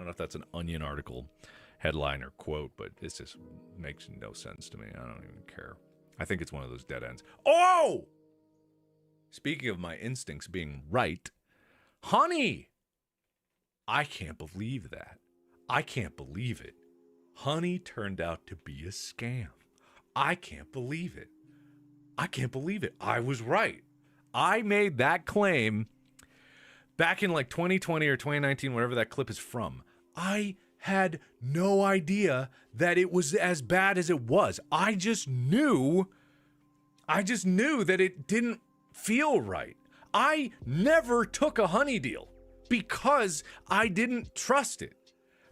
know if that's an Onion article headline or quote, but this just makes no sense to me. I don't even care. I think it's one of those dead ends. Oh! Speaking of my instincts being right, honey! I can't believe that. I can't believe it. Honey turned out to be a scam. I can't believe it. I can't believe it. I was right. I made that claim back in like 2020 or 2019, whatever that clip is from. I had no idea that it was as bad as it was. I just knew that it didn't feel right. I never took a honey deal because I didn't trust it.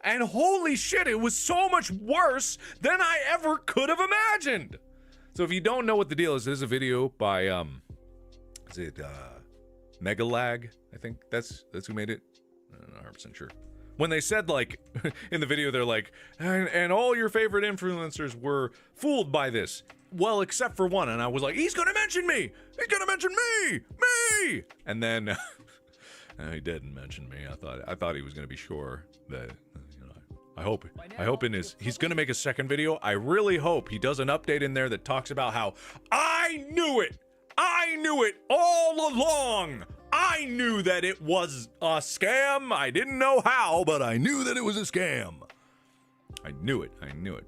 And holy shit, it was so much worse than I ever could have imagined. So if you don't know what the deal is, there's a video by, Megalag? I think that's who made it. I'm not 100% sure. When they said, like, in the video, they're like, and all your favorite influencers were fooled by this. Well, except for one. And I was like, he's gonna mention me! He's gonna mention me! Me! And then, he didn't mention me. I thought he was gonna be sure that, I hope in he's gonna make a second video. I really hope he does an update in there that talks about how I knew it all along. I knew that it was a scam. I didn't know how, but I knew that it was a scam. I knew it.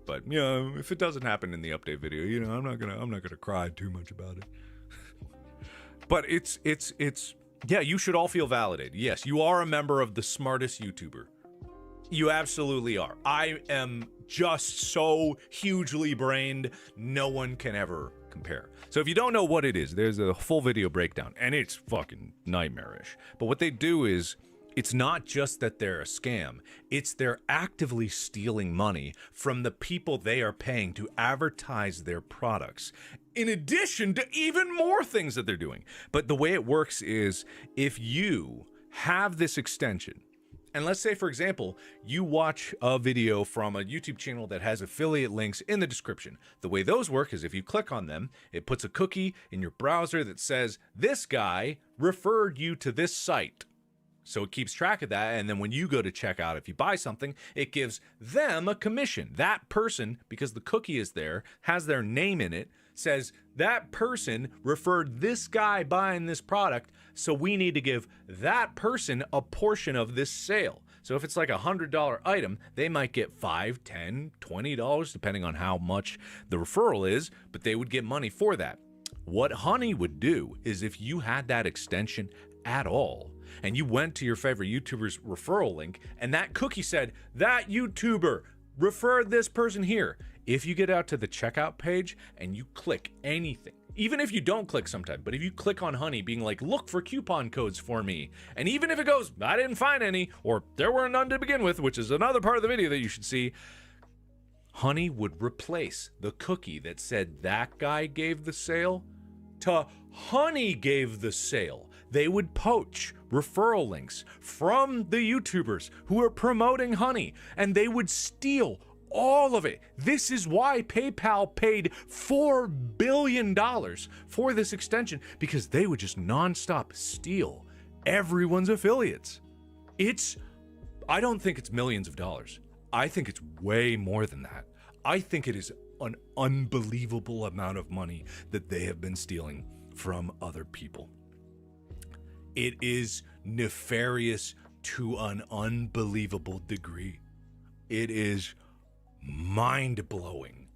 But if it doesn't happen in the update video, I'm not gonna cry too much about it. But it's yeah, you should all feel validated. Yes, you are a member of the smartest YouTuber. You absolutely are. I am just so hugely brained, no one can ever compare. So if you don't know what it is, there's a full video breakdown, and it's fucking nightmarish. But what they do is, it's not just that they're a scam, it's they're actively stealing money from the people they are paying to advertise their products, in addition to even more things that they're doing. But the way it works is, if you have this extension, and let's say, for example, you watch a video from a YouTube channel that has affiliate links in the description. The way those work is if you click on them, it puts a cookie in your browser that says, this guy referred you to this site. So it keeps track of that, and then when you go to check out, if you buy something, it gives them a commission. That person, because the cookie is there, has their name in it, says that person referred this guy buying this product, so we need to give that person a portion of this sale. So if it's like a $100 item, they might get $5, $10, $20, depending on how much the referral is, but they would get money for that. What Honey would do is, if you had that extension at all, and you went to your favorite YouTuber's referral link, and that cookie said, that YouTuber referred this person here. If you get out to the checkout page and you click anything, even if you don't click sometime, but if you click on Honey being like, look for coupon codes for me, and even if it goes, I didn't find any, or there were none to begin with, which is another part of the video that you should see, Honey would replace the cookie that said that guy gave the sale to Honey gave the sale. They would poach referral links from the YouTubers who are promoting Honey, and they would steal all of it. This is why PayPal paid $4 billion for this extension, because they would just nonstop steal everyone's affiliates. I don't think it's millions of dollars. I think it's way more than that. I think it is an unbelievable amount of money that they have been stealing from other people. It is nefarious to an unbelievable degree. It is mind-blowing,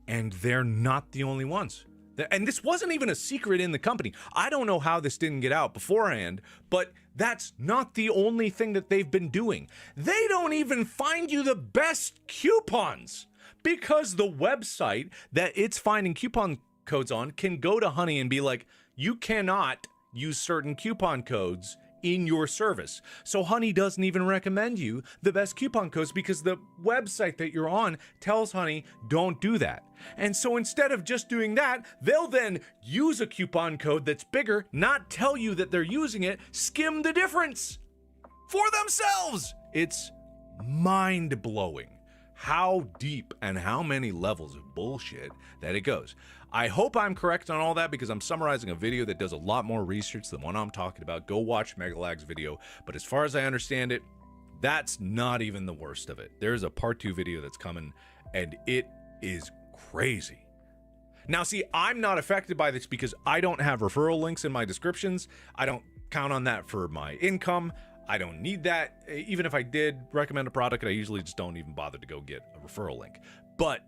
and they're not the only ones. And this wasn't even a secret in the company. I don't know how this didn't get out beforehand, but that's not the only thing that they've been doing. They don't even find you the best coupons, because the website that it's finding coupon codes on can go to Honey and be like, you cannot use certain coupon codes in your service. So Honey doesn't even recommend you the best coupon codes, because the website that you're on tells Honey, don't do that. And so instead of just doing that, they'll then use a coupon code that's bigger, not tell you that they're using it, skim the difference for themselves. It's mind-blowing how deep and how many levels of bullshit that it goes. I hope I'm correct on all that, because I'm summarizing a video that does a lot more research than what I'm talking about. Go watch Megalag's video. But as far as I understand it, That's not even the worst of it. There's a part 2 video that's coming, and it is crazy. Now, see, I'm not affected by this because I don't have referral links in my descriptions. I don't count on that for my income. I don't need that. Even if I did recommend a product, I usually just don't even bother to go get a referral link. But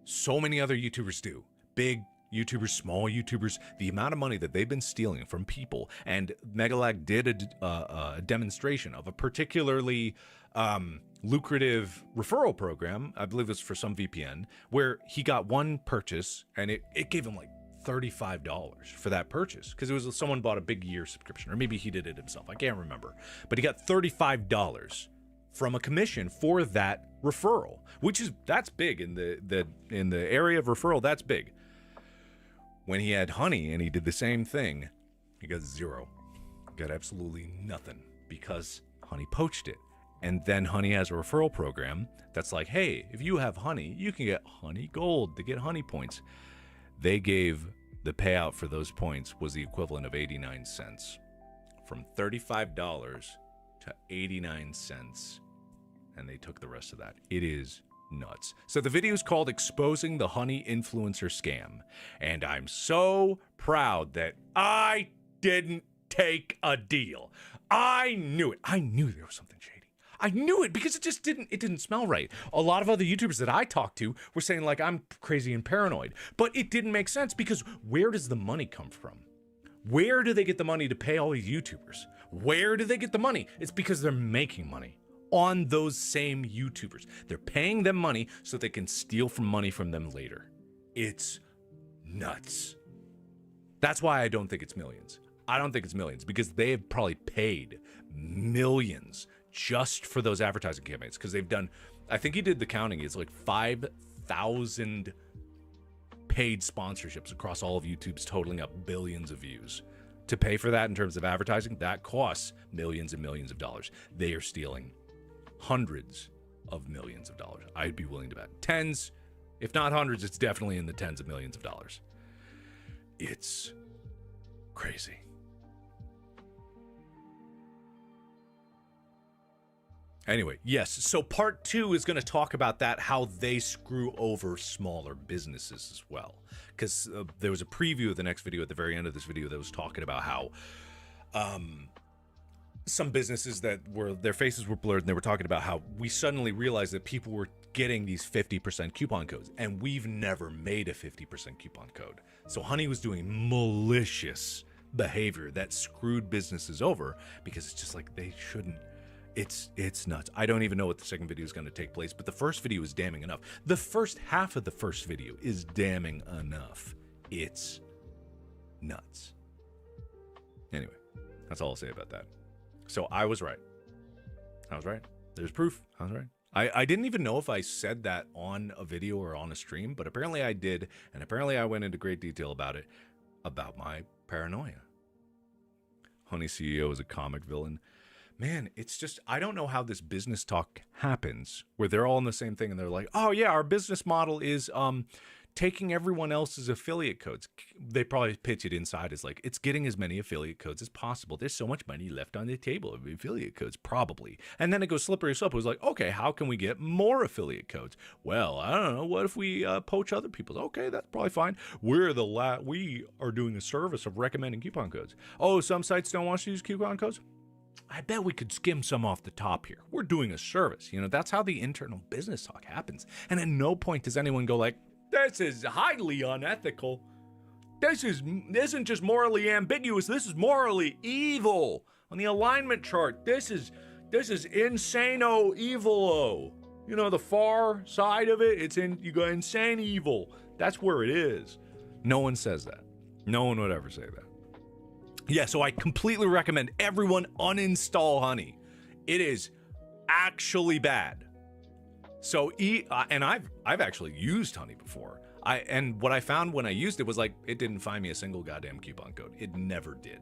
so many other YouTubers do. Big YouTubers, small YouTubers, the amount of money that they've been stealing from people. And Megalag did a demonstration of a particularly lucrative referral program. I believe it's for some VPN, where he got one purchase and it gave him like $35 for that purchase, because it was someone bought a big year subscription, or maybe he did it himself. I can't remember, but he got $35 from a commission for that referral, that's big in the area of referral. That's big. When he had Honey and he did the same thing, he got zero. Got absolutely nothing because Honey poached it. And then Honey has a referral program that's like, hey, if you have Honey, you can get Honey Gold to get Honey points. They gave the payout for those points was the equivalent of 89 cents. From $35 to 89 cents. And they took the rest of that. It is nuts. So the video is called Exposing the Honey Influencer Scam. And I'm so proud that I didn't take a deal. I knew it. I knew there was something shady. I knew it because it didn't smell right. A lot of other YouTubers that I talked to were saying like I'm crazy and paranoid, but it didn't make sense because where does the money come from? Where do they get the money to pay all these YouTubers? Where do they get the money? It's because they're making money on those same YouTubers. They're paying them money so they can steal money from them later. It's nuts. That's why I don't think it's millions. I don't think it's millions because they have probably paid millions just for those advertising campaigns, because they've done, I think he did the counting, it's like 5,000 paid sponsorships across all of YouTube's, totaling up billions of views. To pay for that in terms of advertising, that costs millions and millions of dollars. They are stealing hundreds of millions of dollars. I'd be willing to bet tens, if not hundreds, it's definitely in the tens of millions of dollars. It's crazy. Anyway, yes, so part 2 is going to talk about that, how they screw over smaller businesses as well. Because there was a preview of the next video at the very end of this video that was talking about how some businesses their faces were blurred, and they were talking about how we suddenly realized that people were getting these 50% coupon codes, and we've never made a 50% coupon code. So Honey was doing malicious behavior that screwed businesses over, because it's just like they shouldn't. It's nuts. I don't even know what the second video is going to take place, but the first video is damning enough. The first half of the first video is damning enough. It's nuts. Anyway, that's all I'll say about that. So I was right. I was right. There's proof. I was right. I didn't even know if I said that on a video or on a stream, but apparently I did, and apparently I went into great detail about it, about my paranoia. Honey CEO is a comic villain. Man, it's just, I don't know how this business talk happens where they're all in the same thing and they're like, oh yeah, our business model is taking everyone else's affiliate codes. They probably pitch it inside as like, it's getting as many affiliate codes as possible. There's so much money left on the table of affiliate codes, probably. And then it goes slippery slope. It was like, okay, how can we get more affiliate codes? Well, I don't know. What if we poach other people's? Okay, that's probably fine. We are doing a service of recommending coupon codes. Oh, some sites don't want you to use coupon codes? I bet we could skim some off the top here. We're doing a service. You know, that's how the internal business talk happens. And at no point does anyone go like, this is highly unethical. This isn't just morally ambiguous. This is morally evil. On the alignment chart, this is insano evil-o. You know, the far side of it, you go insane evil. That's where it is. No one says that. No one would ever say that. Yeah, so I completely recommend everyone uninstall Honey. It is actually bad. So, and I've actually used Honey before. And what I found when I used it was like, it didn't find me a single goddamn coupon code. It never did.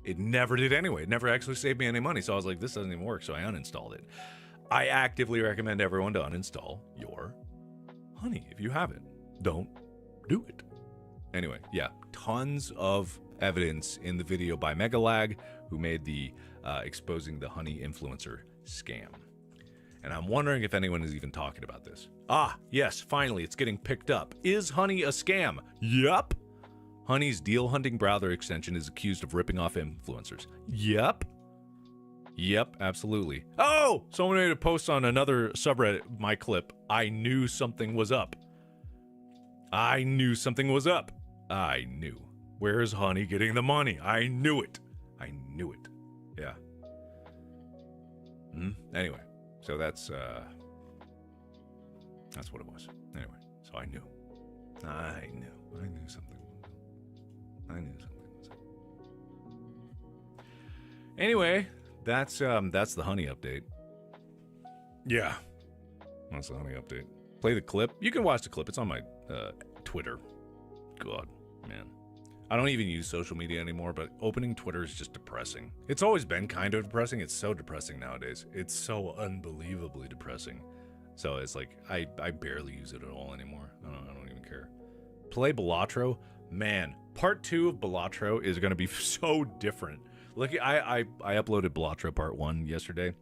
It never did anyway. It never actually saved me any money. So I was like, this doesn't even work. So I uninstalled it. I actively recommend everyone to uninstall your Honey. If you haven't, don't do it. Anyway, yeah, tons of evidence in the video by Megalag, who made the Exposing the Honey Influencer scam. And I'm wondering if anyone is even talking about this. Ah, yes, finally, it's getting picked up. Is Honey a scam? Yup. Honey's deal hunting browser extension is accused of ripping off influencers. Yup. Yep, absolutely. Oh, someone made a post on another subreddit, my clip. I knew something was up. I knew something was up. I knew. Where's Honey getting the money? I knew it. I knew it. Yeah. Anyway, so that's what it was. Anyway, so I knew something was up. I knew something was up. Anyway, that's the Honey update. Yeah. That's the Honey update. Play the clip. You can watch the clip. It's on my Twitter. God, man. I don't even use social media anymore, but opening Twitter is just depressing. It's always been kind of depressing. It's so depressing nowadays. It's so unbelievably depressing. So it's like, I barely use it at all anymore. I don't even care. Play Balatro. Man, part 2 of Balatro is going to be so different. Look, I uploaded Balatro part 1 yesterday,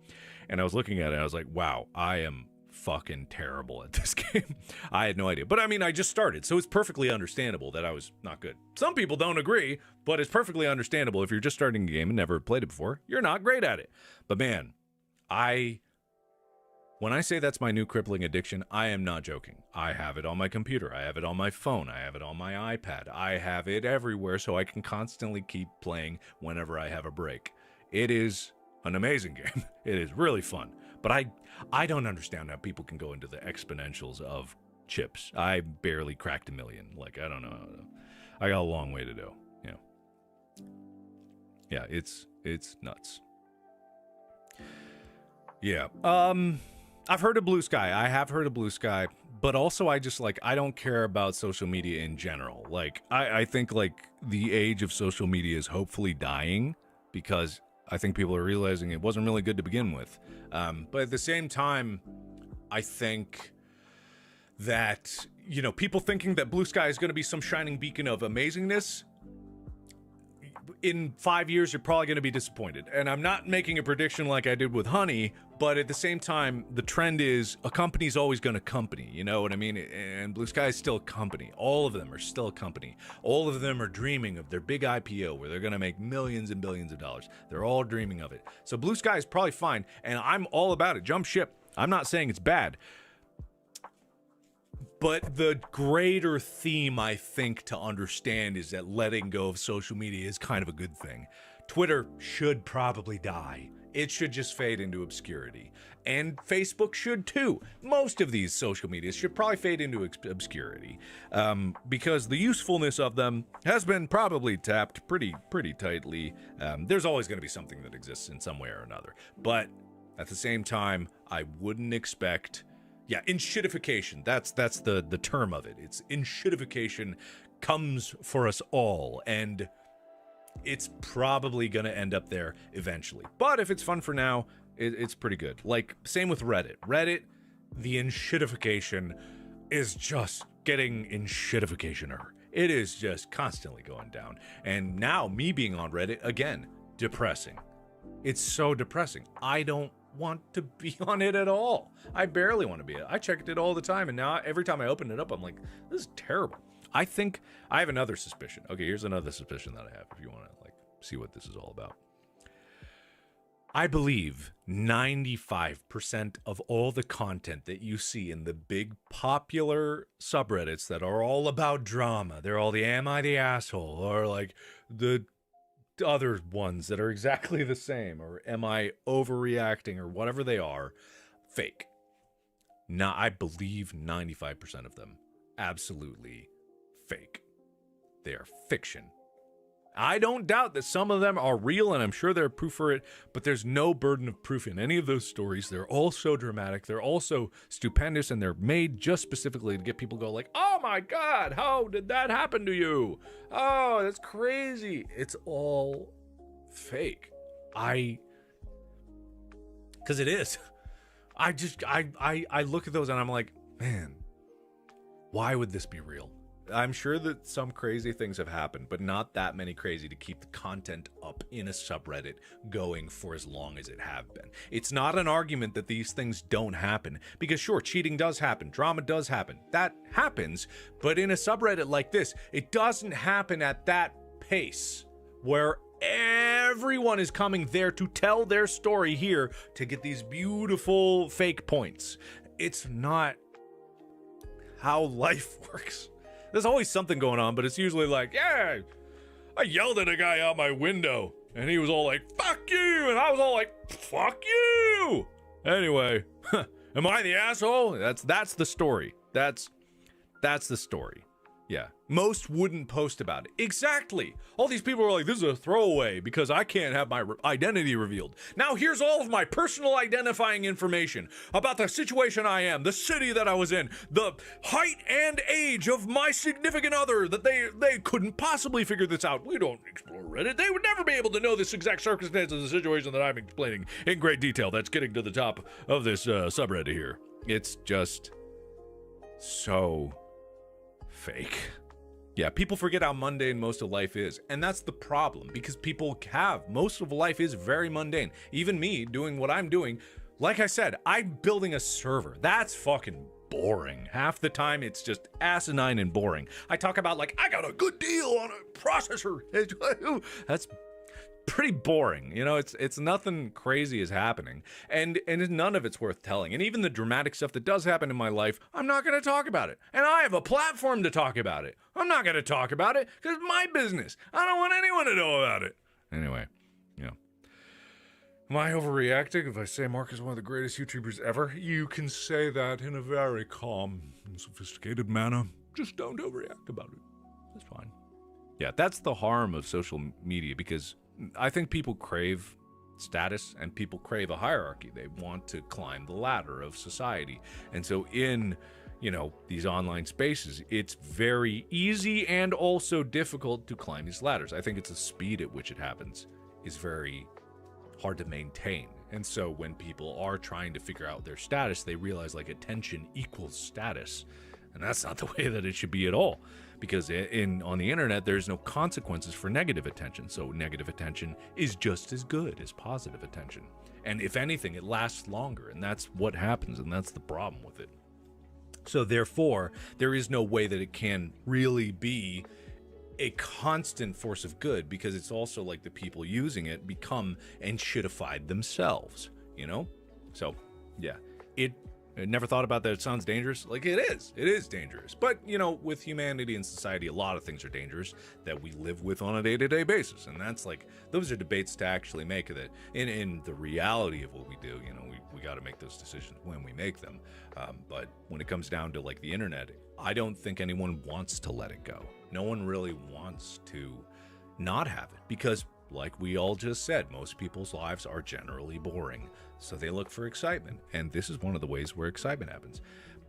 and I was looking at it, and I was like, wow, I am fucking terrible at this game. I had no idea. But I mean, I just started, so it's perfectly understandable that I was not good. Some people don't agree, but it's perfectly understandable if you're just starting a game and never played it before, you're not great at it. But man, when I say that's my new crippling addiction, I am not joking. I have it on my computer. I have it on my phone. I have it on my iPad. I have it everywhere so I can constantly keep playing whenever I have a break. It is an amazing game. It is really fun. But I don't understand how people can go into the exponentials of chips. I barely cracked 1 million. Like, I don't know. I got a long way to go. Yeah, it's nuts. Yeah. I've heard of Blue Sky. I have heard of Blue Sky, but also I don't care about social media in general. Like, I think like the age of social media is hopefully dying because I think people are realizing it wasn't really good to begin with. But at the same time, I think that, people thinking that Blue Sky is going to be some shining beacon of amazingness, in 5 years, you're probably going to be disappointed. And I'm not making a prediction like I did with Honey, but at the same time, the trend is a company's always going to company. You know what I mean? And Blue Sky is still a company. All of them are still a company. All of them are dreaming of their big IPO where they're going to make millions and billions of dollars. They're all dreaming of it. So Blue Sky is probably fine, and I'm all about it. Jump ship. I'm not saying it's bad. But the greater theme, I think, to understand is that letting go of social media is kind of a good thing. Twitter should probably die. It should just fade into obscurity. And Facebook should too. Most of these social medias should probably fade into obscurity. Because the usefulness of them has been probably tapped pretty tightly. There's always going to be something that exists in some way or another. But at the same time, I wouldn't expect... Yeah, inshitification. That's the term of it. It's inshitification comes for us all, and it's probably going to end up there eventually. But if it's fun for now, it's pretty good. Like, same with Reddit. Reddit, the inshitification is just getting inshitificationer. It is just constantly going down. And now, me being on Reddit, again, depressing. It's so depressing. I don't want to be on it at all. I barely want to be. I checked it all the time, and now every time I open it up, I'm like, this is terrible. I think I have another suspicion. Okay, here's another suspicion that I have if you want to see what this is all about. I believe 95% of all the content that you see in the big popular subreddits that are all about drama, they're all the am I the asshole, or like the other ones that are exactly the same, or am I overreacting, or whatever they are, fake. Now, I believe 95% of them absolutely fake. They are fiction. I don't doubt that some of them are real, and I'm sure there are proof for it, but there's no burden of proof in any of those stories. They're all so dramatic. They're all so stupendous, and they're made just specifically to get people to go like, oh my God, how did that happen to you? Oh, that's crazy. It's all fake. Because it is. I look at those and I'm like, man, why would this be real? I'm sure that some crazy things have happened, but not that many crazy to keep the content up in a subreddit going for as long as it have been. It's not an argument that these things don't happen, because sure, cheating does happen, drama does happen, that happens, but in a subreddit like this, it doesn't happen at that pace where everyone is coming there to tell their story here to get these beautiful fake points. It's not how life works. There's always something going on, but it's usually like, yeah, I yelled at a guy out my window, and he was all like, fuck you, and I was all like, fuck you. Anyway, am I the asshole? That's the story. That's the story. Yeah. Most wouldn't post about it. Exactly. All these people are like, this is a throwaway because I can't have my identity revealed. Now here's all of my personal identifying information about the situation I am, the city that I was in, the height and age of my significant other, that they couldn't possibly figure this out. We don't explore Reddit. They would never be able to know this exact circumstance of the situation that I'm explaining in great detail. That's getting to the top of this subreddit here. It's just so fake. Yeah, people forget how mundane most of life is, and that's the problem, because most of life is very mundane. Even me doing what I'm doing, like I said, I'm building a server. That's fucking boring. Half the time it's just asinine and boring. I talk about like, I got a good deal on a processor. That's pretty boring. You know, it's nothing crazy is happening, and none of it's worth telling. And even the dramatic stuff that does happen in my life, I'm not going to talk about it. And I have a platform to talk about it. I'm not going to talk about it because it's my business. I don't want anyone to know about it. Anyway, yeah. Am I overreacting if I say Mark is one of the greatest YouTubers ever? You can say that in a very calm and sophisticated manner. Just don't overreact about it. That's fine. Yeah, that's the harm of social media, because I think people crave status and people crave a hierarchy. They want to climb the ladder of society. And so in, these online spaces, it's very easy and also difficult to climb these ladders. I think it's the speed at which it happens is very hard to maintain. And so when people are trying to figure out their status, they realize like attention equals status. And that's not the way that it should be at all. Because on the internet, there's no consequences for negative attention. So negative attention is just as good as positive attention. And if anything, it lasts longer. And that's what happens. And that's the problem with it. So therefore, there is no way that it can really be a constant force of good, because it's also like the people using it become and shitified themselves, So, yeah, I never thought about that. It sounds dangerous. Like, it is dangerous. But, with humanity and society, a lot of things are dangerous that we live with on a day-to-day basis. And that's like, those are debates to actually make of it. In the reality of what we do, we got to make those decisions when we make them. But when it comes down to like the internet, I don't think anyone wants to let it go. No one really wants to not have it, because like we all just said, most people's lives are generally boring. So they look for excitement. And this is one of the ways where excitement happens.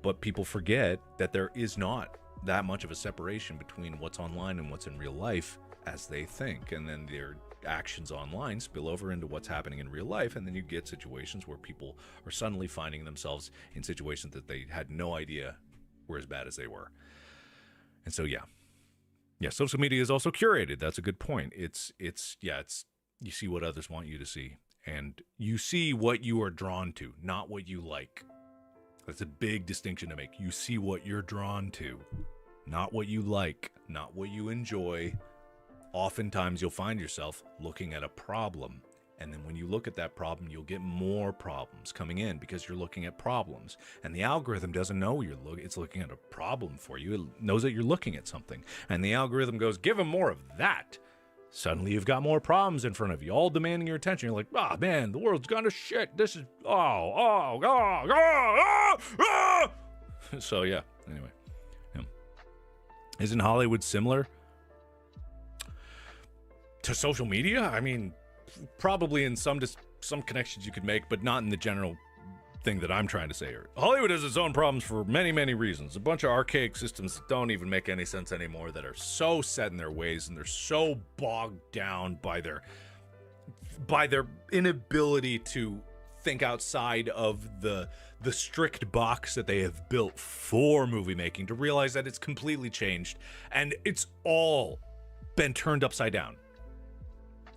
But people forget that there is not that much of a separation between what's online and what's in real life as they think. And then their actions online spill over into what's happening in real life. And then you get situations where people are suddenly finding themselves in situations that they had no idea were as bad as they were. And so, yeah, social media is also curated. That's a good point. It's you see what others want you to see. And you see what you are drawn to, not what you like. That's a big distinction to make. You see what you're drawn to, not what you like, not what you enjoy. Oftentimes you'll find yourself looking at a problem. And then when you look at that problem, you'll get more problems coming in because you're looking at problems. And the algorithm doesn't know it's looking at a problem for you. It knows that you're looking at something. And the algorithm goes, give them more of that. Suddenly you've got more problems in front of you, all demanding your attention. You're like, oh man, the world's gone to shit. This is, So yeah, anyway. Yeah. Isn't Hollywood similar to social media? I mean, probably in some connections you could make, but not in the general thing that I'm trying to say here. Hollywood has its own problems for many, many reasons. A bunch of archaic systems that don't even make any sense anymore, that are so set in their ways, and they're so bogged down by their inability to think outside of the strict box that they have built for movie making to realize that it's completely changed and it's all been turned upside down.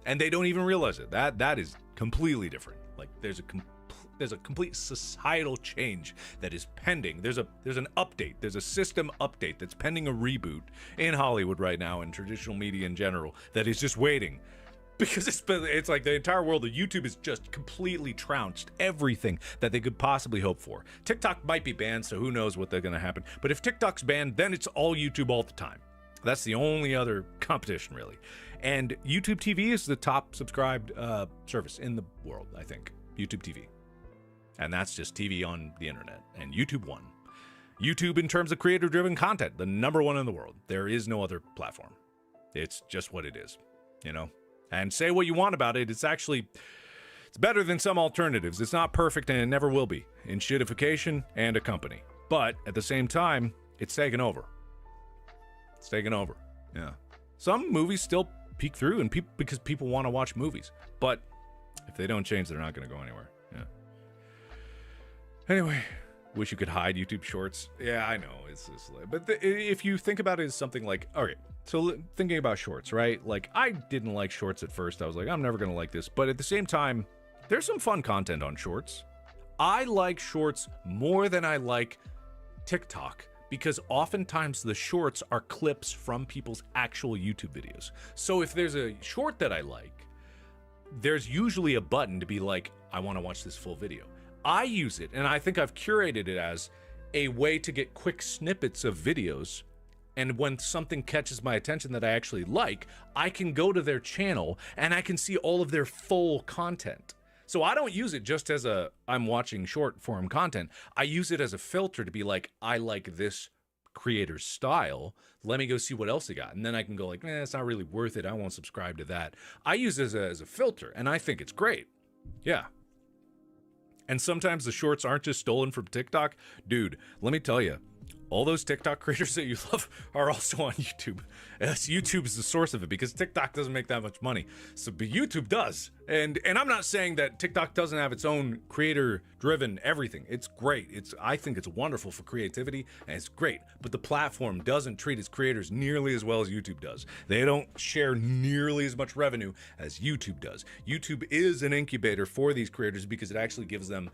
And they don't even realize it. That is completely different. Like there's a complete societal change that is pending. There's an update. There's a system update that's pending a reboot in Hollywood right now and traditional media in general that is just waiting. Because it's like the entire world of YouTube is just completely trounced everything that they could possibly hope for. TikTok might be banned, so who knows what they're going to happen. But if TikTok's banned, then it's all YouTube all the time. That's the only other competition, really. And YouTube TV is the top subscribed service in the world, I think. YouTube TV. And that's just TV on the internet. And YouTube won. YouTube, in terms of creator-driven content, the number one in the world. There is no other platform. It's just what it is, you know? And say what you want about it, it's better than some alternatives. It's not perfect, and it never will be in shitification and a company. But at the same time, it's taken over. It's taken over. Yeah. Some movies still peek through, and because people want to watch movies. But if they don't change, they're not going to go anywhere. Yeah. Anyway, wish you could hide YouTube Shorts. Yeah, I know. But if you think about it as something like, okay, so thinking about Shorts, right? Like, I didn't like Shorts at first. I was like, I'm never going to like this. But at the same time, there's some fun content on Shorts. I like Shorts more than I like TikTok because oftentimes the Shorts are clips from people's actual YouTube videos. So if there's a short that I like, there's usually a button to be like, I want to watch this full video. I use it, and I think I've curated it as a way to get quick snippets of videos. And when something catches my attention that I actually like, I can go to their channel and I can see all of their full content. So I don't use it just as I'm watching short form content. I use it as a filter to be like, I like this creator's style. Let me go see what else they got. And then I can go like, it's not really worth it. I won't subscribe to that. I use it as a filter, and I think it's great. Yeah. And sometimes the shorts aren't just stolen from TikTok. Dude, let me tell you, all those TikTok creators that you love are also on YouTube. YouTube is the source of it because TikTok doesn't make that much money. But YouTube does. And I'm not saying that TikTok doesn't have its own creator-driven everything. It's great. I think it's wonderful for creativity, and it's great. But the platform doesn't treat its creators nearly as well as YouTube does. They don't share nearly as much revenue as YouTube does. YouTube is an incubator for these creators because it actually gives them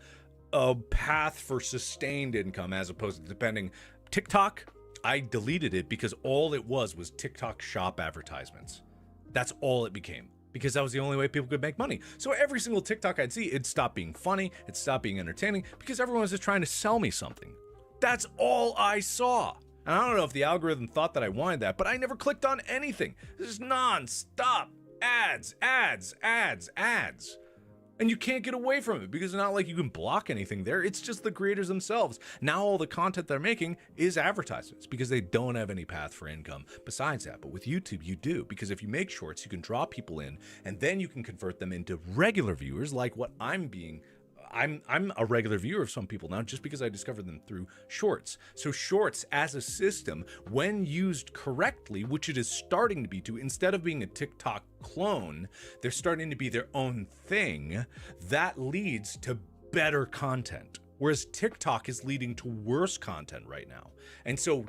a path for sustained income as opposed to depending. TikTok, I deleted it because all it was TikTok shop advertisements. That's all it became because that was the only way people could make money. So every single TikTok I'd see, it stopped being funny, it stopped being entertaining because everyone was just trying to sell me something. That's all I saw. And I don't know if the algorithm thought that I wanted that, but I never clicked on anything. This is non-stop ads, ads, ads, ads. And you can't get away from it because it's not like you can block anything there. It's just the creators themselves. Now all the content they're making is advertisements because they don't have any path for income besides that. But with YouTube, you do, because if you make shorts, you can draw people in and then you can convert them into regular viewers like what I'm being. I'm a regular viewer of some people now just because I discovered them through shorts. So shorts as a system, when used correctly, which it is starting to be to, instead of being a TikTok clone, they're starting to be their own thing. That leads to better content. Whereas TikTok is leading to worse content right now. And so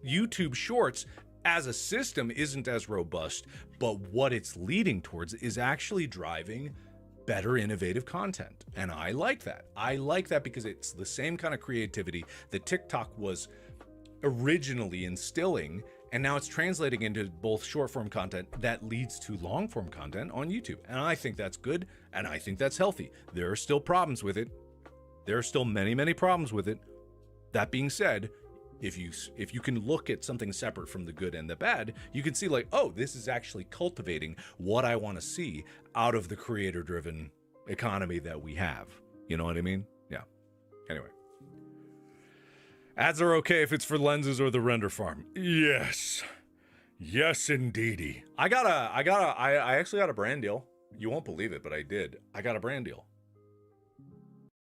YouTube Shorts as a system isn't as robust, but what it's leading towards is actually driving better innovative content. And I like that. I like that because it's the same kind of creativity that TikTok was originally instilling, and now it's translating into both short form content that leads to long form content on YouTube. And I think that's good, and I think that's healthy. There are still problems with it. There are still many, many problems with it. That being said, if you can look at something separate from the good and the bad, you can see like, oh, this is actually cultivating what I want to see out of the creator-driven economy that we have. You know what I mean? Yeah. Anyway. Ads are okay if it's for lenses or the render farm. Yes. Yes, indeedy. I actually got a brand deal. You won't believe it, but I did. I got a brand deal.